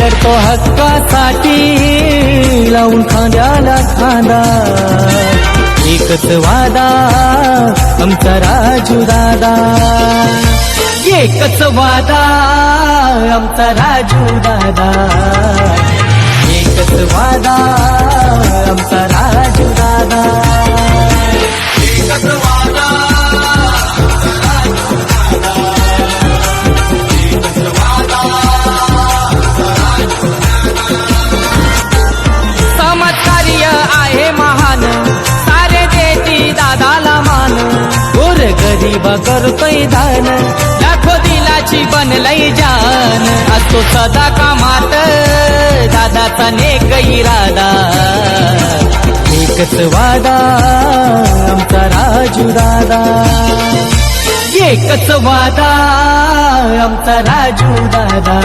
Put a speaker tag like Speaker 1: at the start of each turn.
Speaker 1: लढतो हक्कासाठी लावून खांद्याला खांदा एकच वादा आमचा राजू दादा एकच वादा आमचा राजू दादा एकच वादा आमचा राजू दादा एकच वादा समाजकार्य आहे महान सारे देती दादाला मान गोर गरीब करतोय दान लाखो दिलाची बनलय जान असतो सदा कामात दादाचा नेक इरादा एकच वादा आमचा राजू दादा एकच वादा आमचा राजू दादा